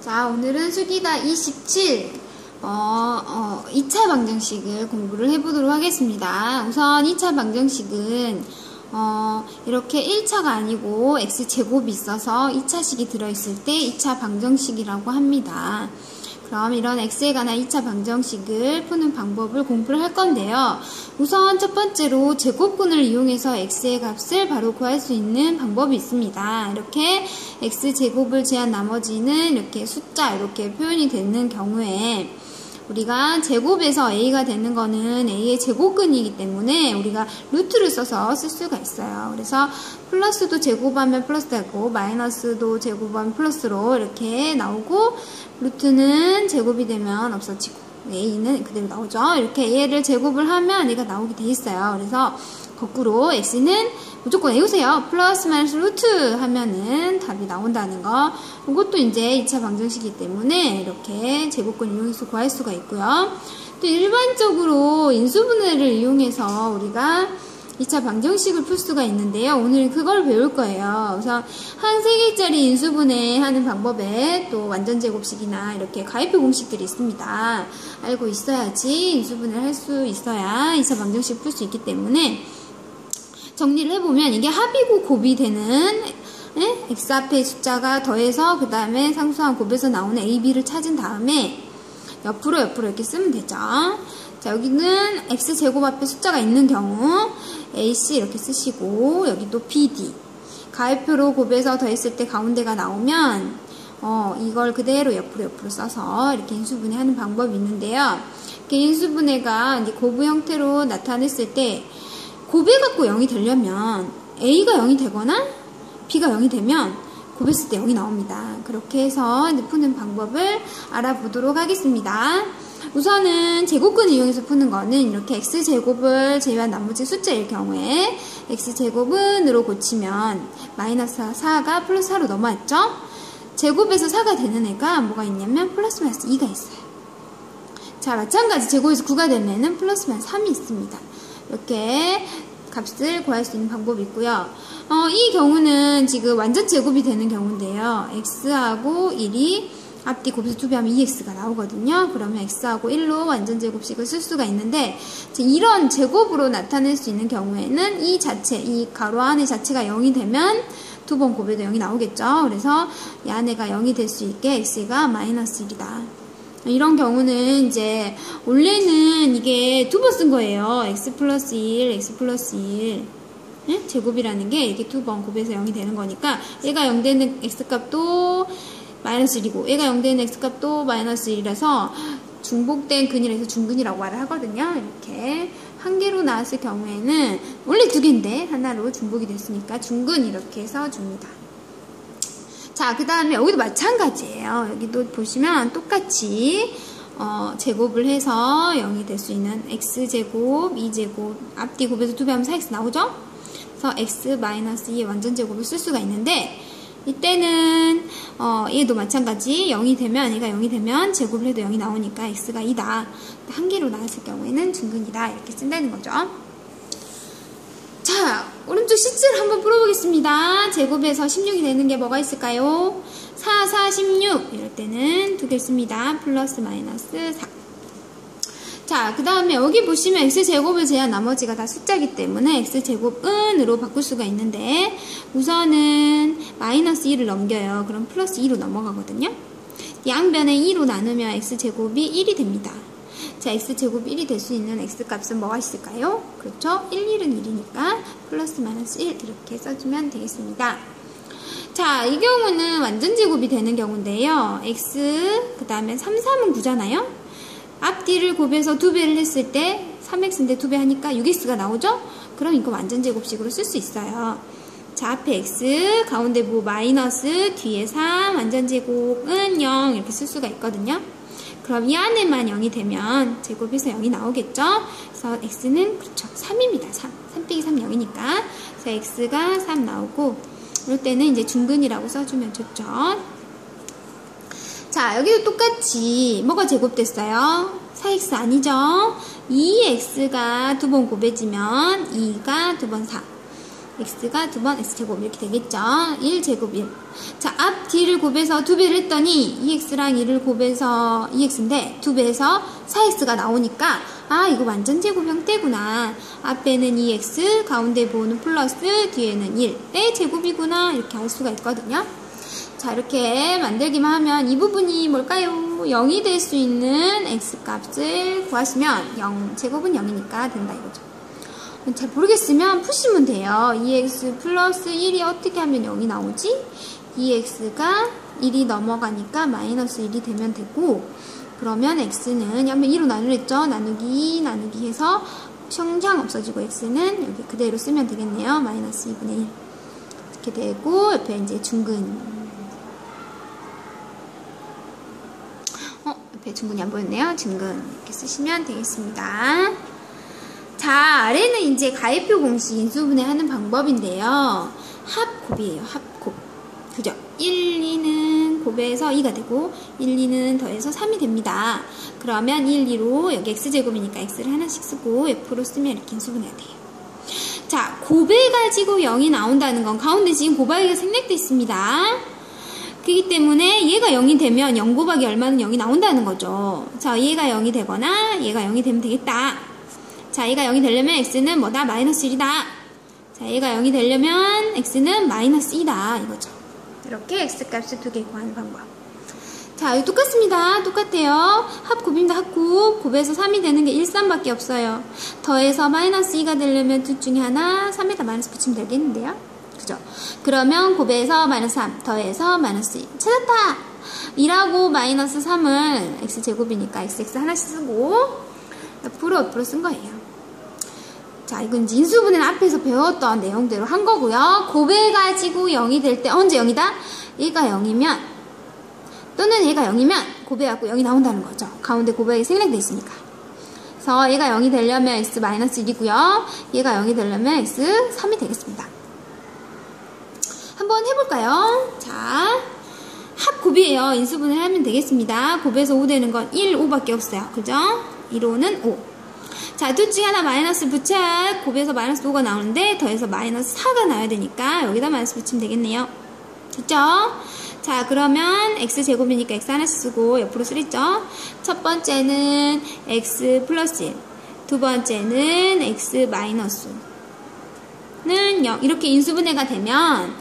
자, 오늘은 수기다 27 2차 방정식을 공부를 해보도록 하겠습니다. 우선 2차 방정식은 이렇게 1차가 아니고 x제곱이 있어서 2차식이 들어있을 때 2차 방정식이라고 합니다. 그럼 이런 x에 관한 2차 방정식을 푸는 방법을 공부를 할 건데요. 우선 첫 번째로 제곱근을 이용해서 x의 값을 바로 구할 수 있는 방법이 있습니다. 이렇게 x제곱을 제한 나머지는 이렇게 숫자 이렇게 표현이 되는 경우에 우리가 제곱에서 a가 되는 거는 a의 제곱근이기 때문에 우리가 루트를 써서 쓸 수가 있어요. 그래서 플러스도 제곱하면 플러스 되고 마이너스도 제곱하면 플러스로 이렇게 나오고 루트는 제곱이 되면 없어지고 a는 그대로 나오죠. 이렇게 a를 제곱을 하면 a가 나오게 돼 있어요. 그래서 거꾸로 x는 무조건 외우세요. 플러스 마이너스 루트 하면은 답이 나온다는 거. 이것도 이제 2차 방정식이기 때문에 이렇게 제곱근 이용해서 구할 수가 있고요. 또 일반적으로 인수분해를 이용해서 우리가 2차 방정식을 풀 수가 있는데요. 오늘 그걸 배울 거예요. 우선 한 3개짜리 인수분해 하는 방법에 또 완전제곱식이나 이렇게 가위표 공식들이 있습니다. 알고 있어야지 인수분해를 할 수 있어야 2차 방정식 풀 수 있기 때문에 정리를 해보면 이게 합이고 곱이 되는 x 앞에 숫자가 더해서 그 다음에 상수항 곱에서 나오는 a, b를 찾은 다음에 옆으로 이렇게 쓰면 되죠. 자, 여기는 x제곱 앞에 숫자가 있는 경우 ac 이렇게 쓰시고 여기도 bd 가위표로 곱해서 더했을 때 가운데가 나오면 이걸 그대로 옆으로 써서 이렇게 인수분해하는 방법이 있는데요. 이렇게 인수분해가 이제 곱의 형태로 나타냈을 때 곱해 갖고 0이 되려면 a가 0이 되거나 b가 0이 되면 곱했을 때 0이 나옵니다. 그렇게 해서 이제 푸는 방법을 알아보도록 하겠습니다. 우선은 제곱근을 이용해서 푸는 거는 이렇게 x제곱을 제외한 나머지 숫자일 경우에 x제곱은으로 고치면 마이너스 4가 플러스 4로 넘어왔죠? 제곱에서 4가 되는 애가 뭐가 있냐면 플러스 마이너스 2가 있어요. 자, 마찬가지 제곱에서 9가 되면은 플러스 마이너스 3이 있습니다. 이렇게 값을 구할 수 있는 방법이 있고요. 이 경우는 지금 완전 제곱이 되는 경우인데요. x하고 1이 앞뒤 곱해서 2배하면 2x가 나오거든요. 그러면 x하고 1로 완전 제곱식을 쓸 수가 있는데 이런 제곱으로 나타낼 수 있는 경우에는 이 가로 안에 자체가 0이 되면 두 번 곱해도 0이 나오겠죠. 그래서 이 안에가 0이 될 수 있게 x가 마이너스 1이다. 이런 경우는 이제 원래는 이게 두 번 쓴 거예요. x 플러스 1, x 플러스 1 제곱이라는 게 이렇게 두 번 곱해서 0이 되는 거니까 얘가 0 되는 x값도 마이너스 1이고 얘가 0 되는 x값도 마이너스 1이라서 중복된 근이라서 중근이라고 말을 하거든요. 이렇게 한 개로 나왔을 경우에는 원래 두 개인데 하나로 중복이 됐으니까 중근 이렇게 해서 줍니다. 자, 그 다음에 여기도 마찬가지예요. 여기도 보시면 똑같이 제곱을 해서 0이 될 수 있는 x제곱, 2제곱, 앞뒤 곱해서 2배하면 4x 나오죠? 그래서 x-2의 완전제곱을 쓸 수가 있는데 이때는 얘도 마찬가지 0이 되면 얘가 0이 되면 제곱을 해도 0이 나오니까 x가 2다. 한 개로 나왔을 경우에는 중근이다. 이렇게 쓴다는 거죠. 자, 오른쪽 식을 한번 풀어보겠습니다. 제곱에서 16이 되는 게 뭐가 있을까요? 4, 4, 16 이럴 때는 두 개 씁니다. 플러스 마이너스 4. 자, 그 다음에 여기 보시면 x제곱을 제한 나머지가 다 숫자이기 때문에 x제곱은으로 바꿀 수가 있는데 우선은 마이너스 2를 넘겨요. 그럼 플러스 2로 넘어가거든요. 양변에 2로 나누면 x제곱이 1이 됩니다. 자, x제곱이 1이 될 수 있는 x값은 뭐가 있을까요? 그렇죠? 1, 1은 1이니까 플러스 마이너스 1 이렇게 써주면 되겠습니다. 자, 이 경우는 완전제곱이 되는 경우인데요. x 그 다음에 3, 3은 9잖아요? 앞뒤를 곱해서 2배를 했을 때 3x인데 2배 하니까 6x가 나오죠? 그럼 이거 완전제곱식으로 쓸 수 있어요. 자, 앞에 x, 가운데 뭐 마이너스, 뒤에 3, 완전제곱은 0 이렇게 쓸 수가 있거든요. 그럼 이 안에만 0이 되면 제곱해서 0이 나오겠죠? 그래서 x는 그렇죠. 3입니다. 3. 3 빼기 3, 0이니까. 그래서 x가 3 나오고 이럴 때는 이제 중근이라고 써주면 좋죠. 자, 여기도 똑같이 뭐가 제곱됐어요? 4x 아니죠? 2x가 두 번 곱해지면 2가 두 번 4. x가 2번 x제곱 이렇게 되겠죠. 1제곱 1. 자, 앞 뒤를 곱해서 2배를 했더니 2x랑 1을 곱해서 2x인데 2배에서 4x가 나오니까 아, 이거 완전 제곱 형태구나. 앞에는 2x, 가운데 보호는 플러스, 뒤에는 1의 제곱이구나. 이렇게 알 수가 있거든요. 자, 이렇게 만들기만 하면 이 부분이 뭘까요? 0이 될 수 있는 x값을 구하시면 0, 제곱은 0이니까 된다 이거죠. 잘 모르겠으면 푸시면 돼요. 2x 플러스 1이 어떻게 하면 0이 나오지? 2x가 1이 넘어가니까 마이너스 1이 되면 되고, 그러면 x는 한번 2로 나누랬죠? 나누기 해서 평장 없어지고 x는 여기 그대로 쓰면 되겠네요. 마이너스 2분의 1 이렇게 되고, 옆에 이제 중근 옆에 중근이 안 보였네요. 중근 이렇게 쓰시면 되겠습니다. 자, 아래는 이제 가입표 공식 인수분해 하는 방법인데요. 합곱이에요. 합곱. 그죠? 1, 2는 곱해서 2가 되고 1, 2는 더해서 3이 됩니다. 그러면 1, 2로 여기 x제곱이니까 x를 하나씩 쓰고 옆으로 쓰면 이렇게 인수분해가 돼요. 자, 곱해가지고 0이 나온다는 건 가운데 지금 곱하기가 생략돼 있습니다. 그렇기 때문에 얘가 0이 되면 0 곱하기 얼마는 0이 나온다는 거죠. 자, 얘가 0이 되거나 얘가 0이 되면 되겠다. 자, 얘가 0이 되려면 x는 뭐다? 마이너스 1이다. 자, 얘가 0이 되려면 x는 마이너스 2다. 이거죠. 이렇게 x값을 두 개 구하는 방법. 자, 이거 똑같습니다. 똑같아요. 합곱입니다. 합곱. 곱해서 3이 되는 게 1, 3밖에 없어요. 더해서 마이너스 2가 되려면 둘 중에 하나 3에다 마이너스 붙이면 되겠는데요. 그죠? 그러면 곱해서 마이너스 3, 더해서 마이너스 2. 찾았다! 2라고 마이너스 3을 x제곱이니까 xx 하나씩 쓰고 옆으로 쓴 거예요. 자, 이건 이제 인수분해는 앞에서 배웠던 내용대로 한 거고요. 곱해가지고 0이 될 때 언제 0이다? 얘가 0이면 또는 얘가 0이면 곱해갖고 0이 나온다는 거죠. 가운데 곱하기 생략돼 있으니까. 그래서 얘가 0이 되려면 x-1이고요. 얘가 0이 되려면 x3이 되겠습니다. 한번 해볼까요? 자, 합곱이에요. 인수분해 하면 되겠습니다. 곱해서 5 되는 건 1, 5밖에 없어요. 그죠? 1, 5는 5. 자, 둘 중에 하나 마이너스 붙여야 곱해서 마이너스 5가 나오는데 더해서 마이너스 4가 나와야 되니까 여기다 마이너스 붙이면 되겠네요. 됐죠? 자, 그러면 x제곱이니까 x 하나씩 쓰고 옆으로 쓰랬죠? 첫 번째는 x 플러스 1, 두 번째는 x 마이너스 는 0. 이렇게 인수분해가 되면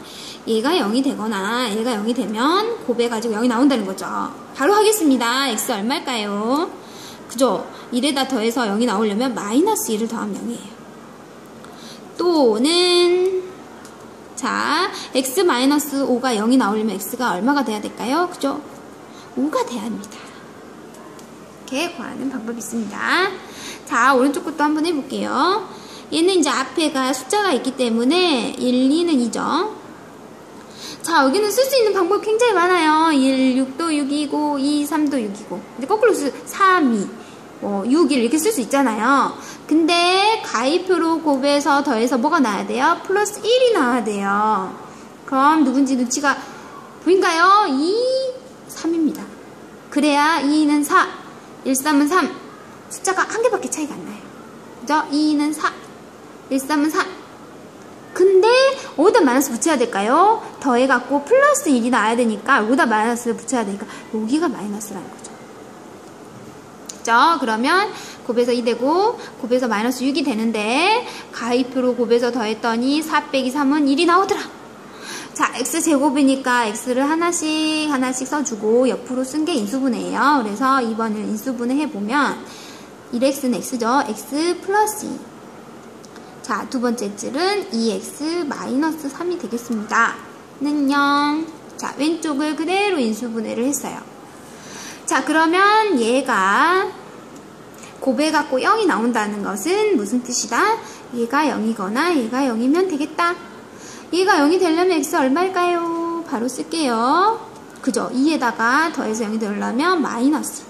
얘가 0이 되거나 얘가 0이 되면 곱해가지고 0이 나온다는 거죠. 바로 하겠습니다. x 얼마일까요? 그죠? 1에다 더해서 0이 나오려면 마이너스 1을 더하면 0이에요. 또는 자, x 마이너스 5가 0이 나오려면 x가 얼마가 돼야 될까요? 그죠? 5가 돼야 합니다. 이렇게 구하는 방법이 있습니다. 자, 오른쪽 것도 한번 해볼게요. 얘는 이제 앞에가 숫자가 있기 때문에 1, 2는 2죠. 자, 여기는 쓸 수 있는 방법이 굉장히 많아요. 1, 6도 6이고 2, 3도 6이고 근데 거꾸로 3, 2, 6, 1 이렇게 쓸 수 있잖아요. 근데 가위표로 곱해서 더해서 뭐가 나와야 돼요? 플러스 1이 나와야 돼요. 그럼 누군지 눈치가 보인가요? 2, 3입니다. 그래야 2는 4, 1, 3은 3. 숫자가 한 개밖에 차이가 안 나요. 그죠? 2는 4, 1, 3은 4. 근데 어디다 마이너스 붙여야 될까요? 더해갖고 플러스 1이 나와야 되니까 여기다 마이너스를 붙여야 되니까 여기가 마이너스라는 거죠. 그죠? 그러면 곱해서 2 되고 곱해서 마이너스 6이 되는데 가위표로 곱해서 더했더니 4 빼기 3은 1이 나오더라. 자, x제곱이니까 x를 하나씩 써주고 옆으로 쓴 게 인수분해예요. 그래서 이번을 인수분해 해보면 1x는 x죠. x 플러스 2. 자, 두 번째 줄은 2x 마이너스 3이 되겠습니다. 는 0. 자, 왼쪽을 그대로 인수분해를 했어요. 자, 그러면 얘가 곱해갖고 0이 나온다는 것은 무슨 뜻이다? 얘가 0이거나 얘가 0이면 되겠다. 얘가 0이 되려면 x 얼마일까요? 바로 쓸게요. 그죠? 2에다가 더해서 0이 되려면 마이너스.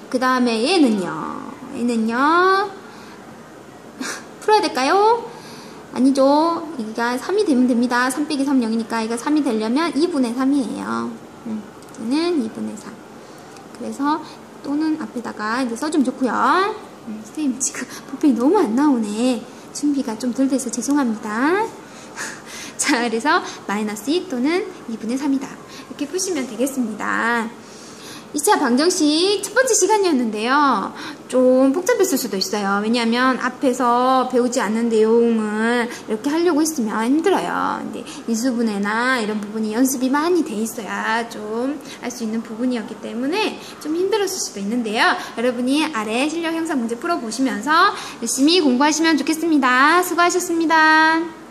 그 다음에 얘는요. 풀어야 될까요? 아니죠. 얘가 3이 되면 됩니다. 3 빼기 3 0이니까 얘가 3이 되려면 2분의 3이에요. 얘는 2분의 3. 그래서 또는 앞에다가 이제 써주면 좋고요. 선생님 지금 볼펜이 너무 안 나오네. 준비가 좀 덜 돼서 죄송합니다. 자, 그래서 마이너스 2 또는 2분의 3이다. 이렇게 푸시면 되겠습니다. 2차 방정식 첫 번째 시간이었는데요. 좀 복잡했을 수도 있어요. 왜냐하면 앞에서 배우지 않는 내용을 이렇게 하려고 했으면 힘들어요. 근데 인수분해나 이런 부분이 연습이 많이 돼 있어야 좀 알 수 있는 부분이었기 때문에 좀 힘들었을 수도 있는데요. 여러분이 아래 실력 향상 문제 풀어보시면서 열심히 공부하시면 좋겠습니다. 수고하셨습니다.